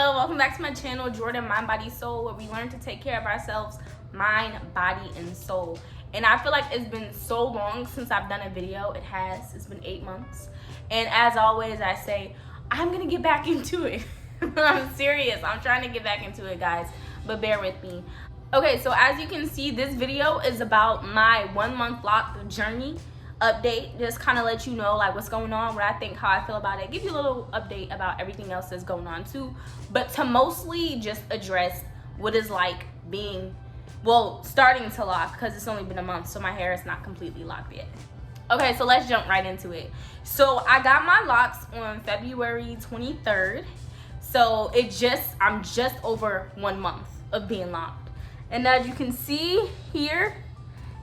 Hello, welcome back to my channel, Jordan Mind, Body, Soul, where we learn to take care of ourselves, mind, body, and soul. And I feel like it's been so long since I've done a video. It has. It's been 8 months. And as always, I say, I'm going to get back into it. I'm serious. I'm trying to get back into it, guys. But bear with me. Okay, so as you can see, this video is about my 1 month Loc'd journey update. Just kind of let you know like what's going on, what I think, how I feel about it, give you a little update about everything else that's going on too, but to mostly just address what is like being, well, starting to lock, because it's only been a month, so my hair is not completely locked yet. Okay, so let's jump right into it. So I got my locks on February 23rd, so I'm just over 1 month of being locked. And as you can see here,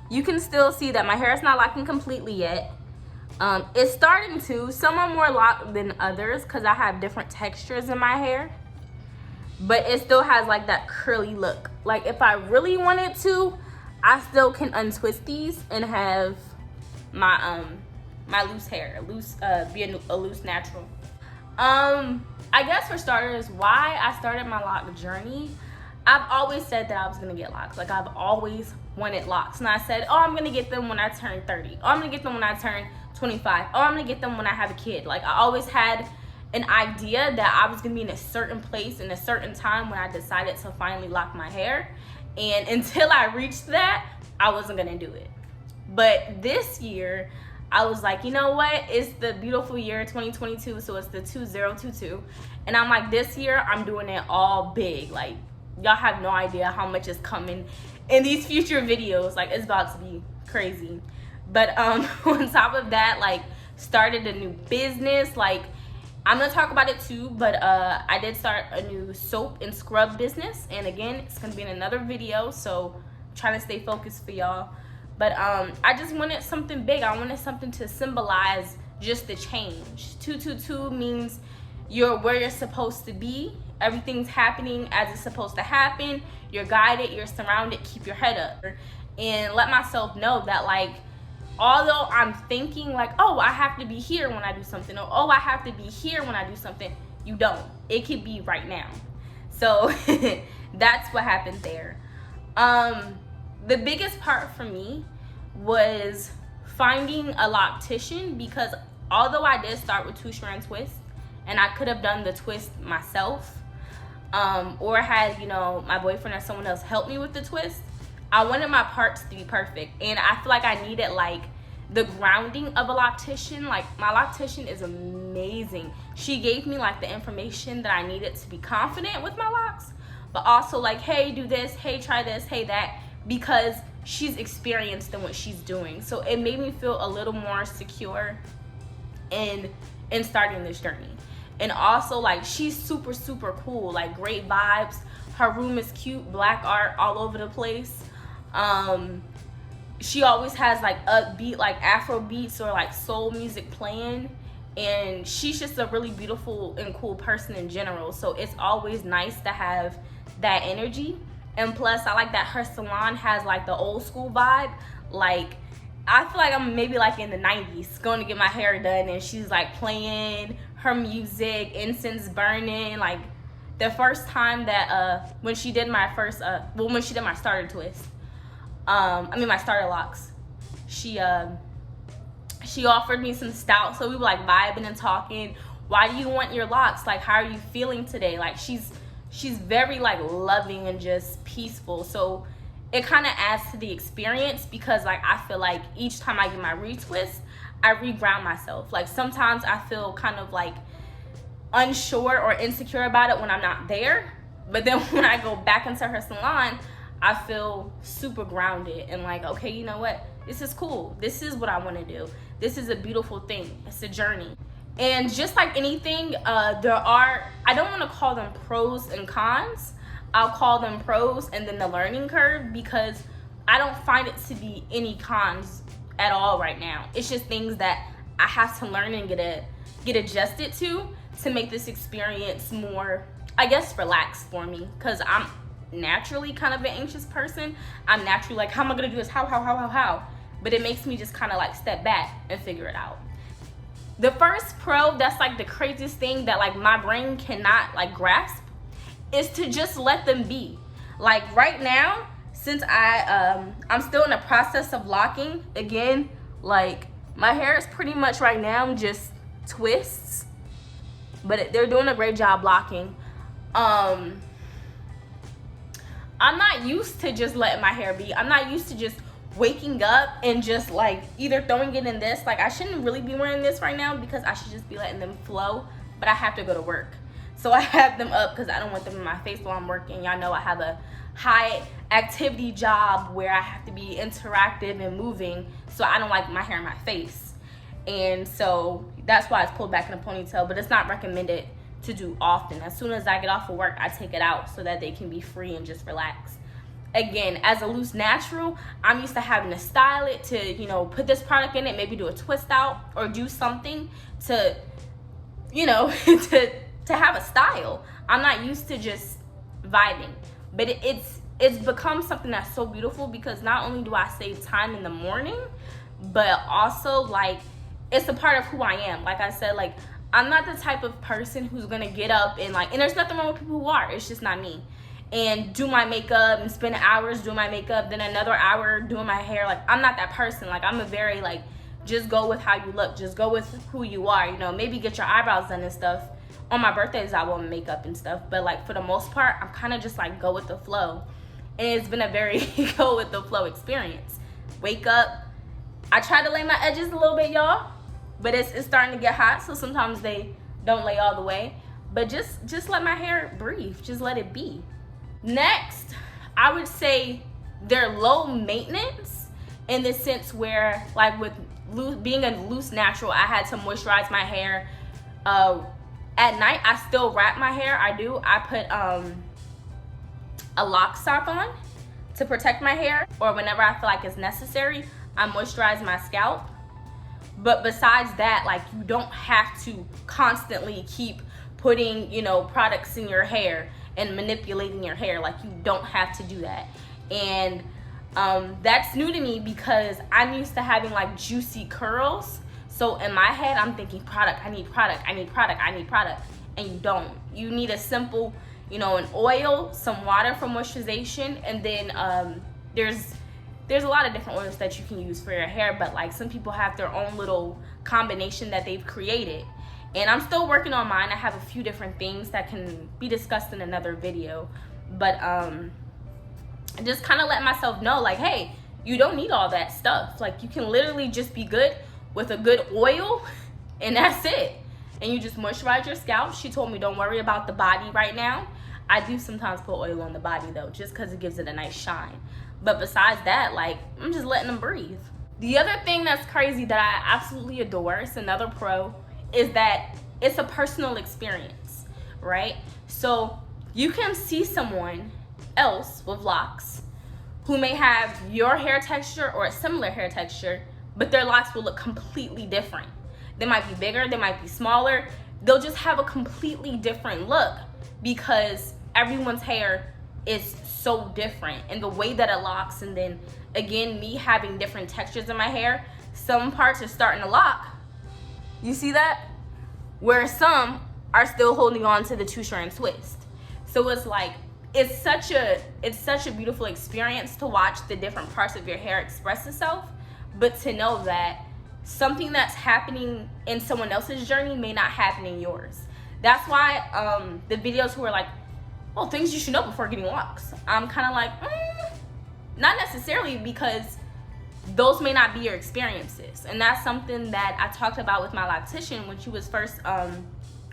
you can still see that my hair is not locking completely yet. It's starting to. Some are more locked than others because I have different textures in my hair. But it still has like that curly look. Like if I really wanted to, I still can untwist these and have my my loose hair, be a loose natural. I guess for starters, why I started my lock journey, I've always said that I was gonna get locks. Like I've always wanted locks. And I said, oh, I'm gonna get them when I turn 30. Oh, I'm gonna get them when I turn 25. Oh, I'm gonna get them when I have a kid. Like I always had an idea that I was gonna be in a certain place in a certain time when I decided to finally lock my hair. And until I reached that, I wasn't gonna do it. But this year, I was like, you know what? It's the beautiful year 2022, so it's the 2022. And I'm like, this year, I'm doing it all big. Like, y'all have no idea how much is coming in these future videos. Like it's about to be crazy. But on top of that, like started a new business. Like I'm gonna talk about it too, but I did start a new soap and scrub business, and again it's gonna be in another video, so I'm trying to stay focused for y'all. But I just wanted something big. I wanted something to symbolize just the change. 222 means you're where you're supposed to be. Everything's happening as it's supposed to happen. You're guided, you're surrounded, keep your head up. And let myself know that like, although I'm thinking like, oh, I have to be here when I do something, or oh, I have to be here when I do something, you don't. It could be right now. So that's what happened there. The biggest part for me was finding a loctician, because although I did start with 2-strand twist, and I could have done the twist myself, or had, you know, my boyfriend or someone else help me with the twist, I wanted my parts to be perfect. And I feel like I needed like the grounding of a loctician. Like my loctician is amazing. She gave me like the information that I needed to be confident with my locks, but also like, hey, do this, hey, try this, hey, that, because she's experienced in what she's doing. So it made me feel a little more secure in starting this journey. And also like she's super cool, like great vibes. Her room is cute, black art all over the place. She always has like upbeat, like Afro beats or like soul music playing, and she's just a really beautiful and cool person in general. So it's always nice to have that energy. And plus I like that her salon has like the old school vibe. Like I feel like I'm maybe like in the 90s going to get my hair done, and she's like playing her music, incense burning. Like the first time that when she did my first when she did my starter twist, my starter locks, she offered me some stout, so we were like vibing and talking. Why do you want your locks? Like, how are you feeling today? Like she's very like loving and just peaceful. So it kind of adds to the experience, because like I feel like each time I get my retwist, I reground myself. Like sometimes I feel kind of like unsure or insecure about it when I'm not there, but then when I go back into her salon, I feel super grounded and like, okay, you know what, this is cool, this is what I want to do, this is a beautiful thing, it's a journey. And just like anything, I don't want to call them pros and cons, I'll call them pros and then the learning curve, because I don't find it to be any cons at all right now. It's just things that I have to learn and get adjusted to make this experience more, I guess, relaxed for me, because I'm naturally kind of an anxious person. I'm naturally like, how am I gonna do this, how? But it makes me just kind of like step back and figure it out. The first pro, that's like the craziest thing that like my brain cannot like grasp, is to just let them be. Like right now, since I'm still in the process of locking again, like my hair is pretty much right now just twists, but they're doing a great job locking. I'm not used to just letting my hair be. I'm not used to just waking up and just like either throwing it in this. Like I shouldn't really be wearing this right now because I should just be letting them flow, but I have to go to work. So I have them up because I don't want them in my face while I'm working. Y'all know I have a high activity job where I have to be interactive and moving, so I don't like my hair in my face. And so that's why it's pulled back in a ponytail, but it's not recommended to do often. As soon as I get off of work, I take it out so that they can be free and just relax. Again, as a loose natural, I'm used to having to style it to, you know, put this product in it, maybe do a twist out or do something to, you know, to have a style. I'm not used to just vibing, but it's become something that's so beautiful because not only do I save time in the morning, but also like it's a part of who I am. Like I said, like I'm not the type of person who's gonna get up and like, and there's nothing wrong with people who are, it's just not me, and do my makeup and spend hours doing my makeup, then another hour doing my hair. Like I'm not that person. Like I'm a very like, just go with how you look, just go with who you are, you know, maybe get your eyebrows done and stuff. On my birthdays I will makeup and stuff, but like for the most part I'm kind of just like go with the flow, and it's been a very go with the flow experience. Wake up, I try to lay my edges a little bit, y'all, but it's starting to get hot, so sometimes they don't lay all the way, but just let my hair breathe, just let it be. Next, I would say they're low maintenance in the sense where like with being a loose natural, I had to moisturize my hair. At night, I still wrap my hair. I put a lock sock on to protect my hair, or whenever I feel like it's necessary, I moisturize my scalp. But besides that, like you don't have to constantly keep putting, you know, products in your hair and manipulating your hair. Like you don't have to do that. And that's new to me because I'm used to having like juicy curls. So in my head, I'm thinking product, I need product, I need product, I need product. And you don't. You need a simple, you know, an oil, some water for moisturization, and then there's a lot of different oils that you can use for your hair, but like some people have their own little combination that they've created. And I'm still working on mine. I have a few different things that can be discussed in another video. But just kind of let myself know like, hey, you don't need all that stuff. Like you can literally just be good with a good oil, and that's it. And you just moisturize your scalp. She told me don't worry about the body right now. I do sometimes put oil on the body though, just because it gives it a nice shine. But besides that, like I'm just letting them breathe. The other thing that's crazy that I absolutely adore, it's another pro, is that it's a personal experience, right? So you can see someone else with locks who may have your hair texture or a similar hair texture, but their locks will look completely different. They might be bigger, they might be smaller. They'll just have a completely different look because everyone's hair is so different, and the way that it locks, and then again, me having different textures in my hair, some parts are starting to lock. You see that? Where some are still holding on to the 2-strand twist. So it's like, it's such a beautiful experience to watch the different parts of your hair express itself, but to know that something that's happening in someone else's journey may not happen in yours. That's why the videos who are like, well, things you should know before getting locks, I'm kind of like, not necessarily, because those may not be your experiences. And that's something that I talked about with my loctician when she was first,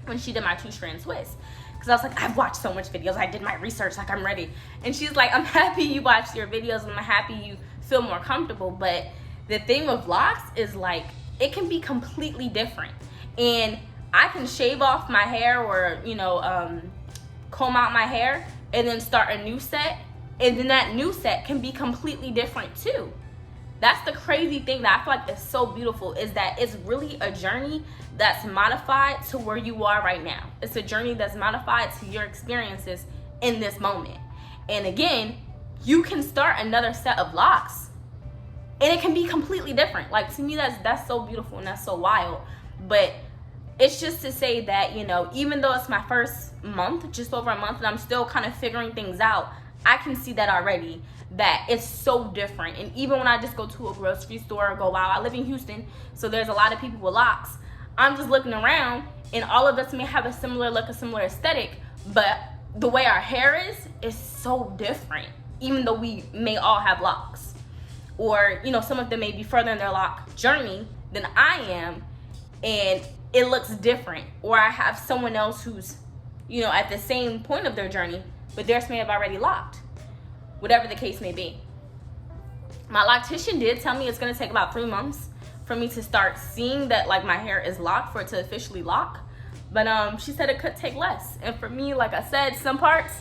when she did my 2-strand twist. Because I was like, I've watched so much videos, I did my research, like I'm ready. And she's like, I'm happy you watched your videos and I'm happy you feel more comfortable. But the thing with locks is like, it can be completely different. And I can shave off my hair or, you know, comb out my hair and then start a new set. And then that new set can be completely different too. That's the crazy thing that I feel like is so beautiful, is that it's really a journey that's modified to where you are right now. It's a journey that's modified to your experiences in this moment. And again, you can start another set of locks and it can be completely different. Like to me, that's so beautiful and that's so wild. But it's just to say that, you know, even though it's my first month, just over a month, and I'm still kind of figuring things out, I can see that already, that it's so different. And even when I just go to a grocery store or go out, I live in Houston, so there's a lot of people with locks. I'm just looking around, and all of us may have a similar look, a similar aesthetic, but the way our hair is so different, even though we may all have locks. Or, you know, some of them may be further in their lock journey than I am, and it looks different. Or I have someone else who's, you know, at the same point of their journey, but theirs may have already locked. Whatever the case may be. My loctician did tell me it's gonna take about 3 months for me to start seeing that, like, my hair is locked, for it to officially lock. But she said it could take less. And for me, like I said, some parts,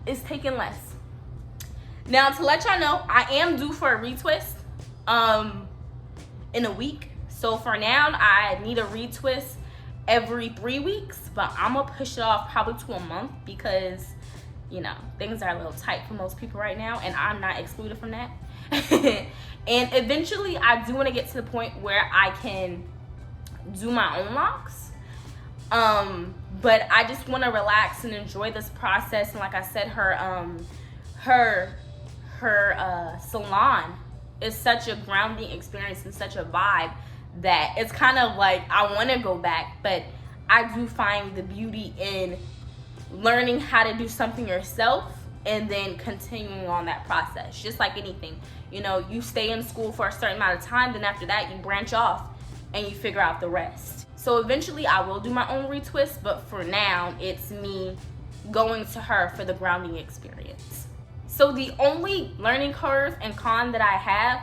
it's taking less. Now, to let y'all know, I am due for a retwist in a week. So for now, I need a retwist every 3 weeks, but I'm gonna push it off probably to a month because, you know, things are a little tight for most people right now, and I'm not excluded from that. And eventually, I do want to get to the point where I can do my own locks. But I just want to relax and enjoy this process. And like I said, her salon is such a grounding experience and such a vibe that it's kind of like I want to go back, but I do find the beauty in learning how to do something yourself and then continuing on that process. Just like anything, you know, you stay in school for a certain amount of time, then after that you branch off and you figure out the rest. So eventually I will do my own retwist, but for now it's me going to her for the grounding experience. So the only learning curve and con that I have,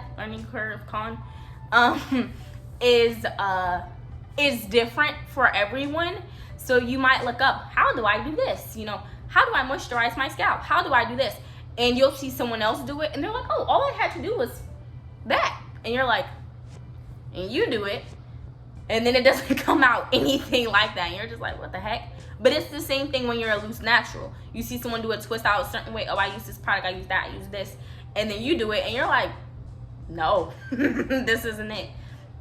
is different for everyone. So you might look up, how do I do this? You know, how do I moisturize my scalp? How do I do this? And you'll see someone else do it, and they're like, oh, all I had to do was that. And you're like, and you do it, and then it doesn't come out anything like that. And you're just like, what the heck? But it's the same thing when you're a loose natural. You see someone do a twist out a certain way. Oh, I use this product, I use that, I use this. And then you do it, and you're like, no, this isn't it.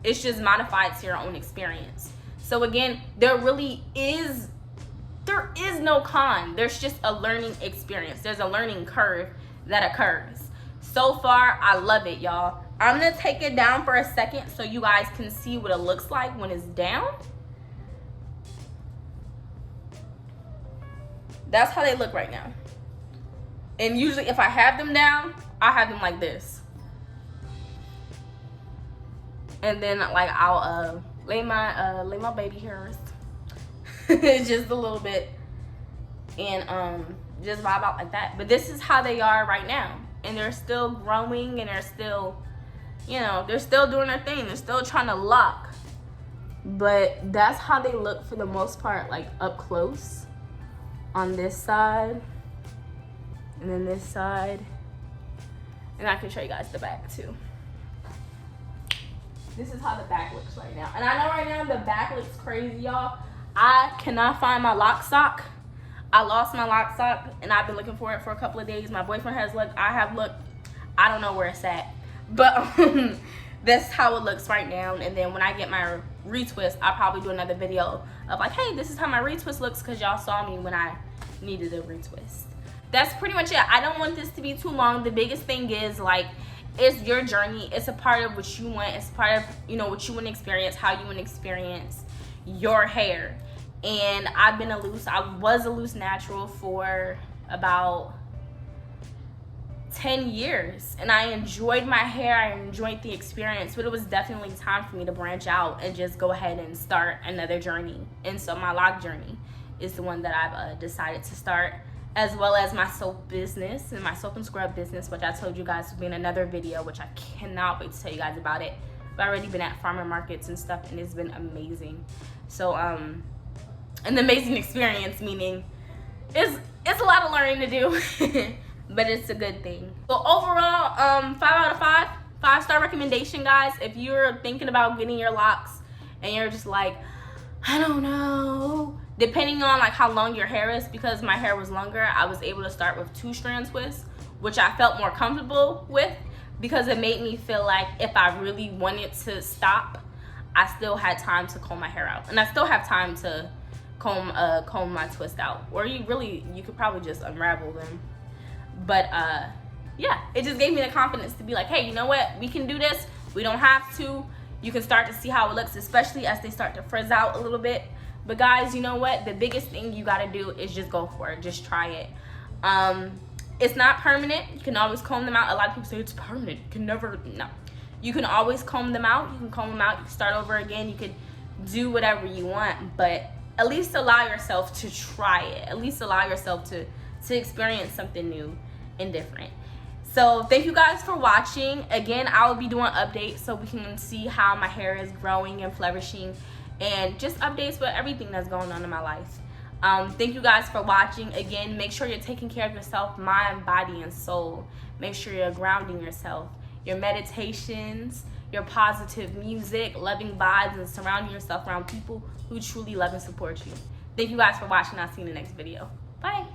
It's just modified to your own experience. So again, there is no con. There's just a learning experience. There's a learning curve that occurs. So far, I love it, y'all. I'm gonna take it down for a second so you guys can see what it looks like when it's down. That's how they look right now. And usually if I have them down, I have them like this. And then like I'll lay my baby hairs just a little bit and just vibe out like that. But this is how they are right now, and they're still growing, and they're still, you know, they're still doing their thing. They're still trying to lock, but that's how they look for the most part, like up close on this side and then this side. And I can show you guys the back too. This is how the back looks right now. And I know right now the back looks crazy, y'all. I cannot find my lock sock. I lost my lock sock, and I've been looking for it for a couple of days. My boyfriend has looked. I have looked. I don't know where it's at. But that's how it looks right now. And then when I get my retwist, I'll probably do another video of like, hey, this is how my retwist looks, because y'all saw me when I needed a retwist. That's pretty much it. I don't want this to be too long. The biggest thing is, like, it's your journey. It's a part of what you want. It's part of, you know, what you want to experience, how you want to experience your hair. And I was a loose natural for about 10 years, and I enjoyed my hair. I enjoyed the experience, but it was definitely time for me to branch out and just go ahead and start another journey. And so my lock journey is the one that I've decided to start, as well as my soap business and my soap and scrub business, which I told you guys would be in another video, which I cannot wait to tell you guys about it. I've already been at farmer markets and stuff, and it's been amazing. So an amazing experience, meaning it's a lot of learning to do, but it's a good thing. So overall, 5 out of 5, 5-star recommendation, guys. If you're thinking about getting your locks and you're just like, I don't know, depending on like how long your hair is, because my hair was longer, I was able to start with 2-strand twists, which I felt more comfortable with, because it made me feel like if I really wanted to stop, I still had time to comb my hair out, and I still have time to comb my twist out, or you could probably just unravel them. But yeah, it just gave me the confidence to be like, hey, you know what, we can do this. We don't have to. You can start to see how it looks, especially as they start to frizz out a little bit. But guys, you know what, the biggest thing you got to do is just go for it. Just try it. It's not permanent. You can always comb them out. A lot of people say it's permanent. You can never, no. You can always comb them out. You can comb them out. You can start over again. You can do whatever you want, but at least allow yourself to try it. At least allow yourself to experience something new and different. So thank you guys for watching. Again, I will be doing updates so we can see how my hair is growing and flourishing, and just updates with everything that's going on in my life. Thank you guys for watching. Again, make sure you're taking care of yourself, mind, body, and soul. Make sure you're grounding yourself. Your meditations, your positive music, loving vibes, and surrounding yourself around people who truly love and support you. Thank you guys for watching. I'll see you in the next video. Bye.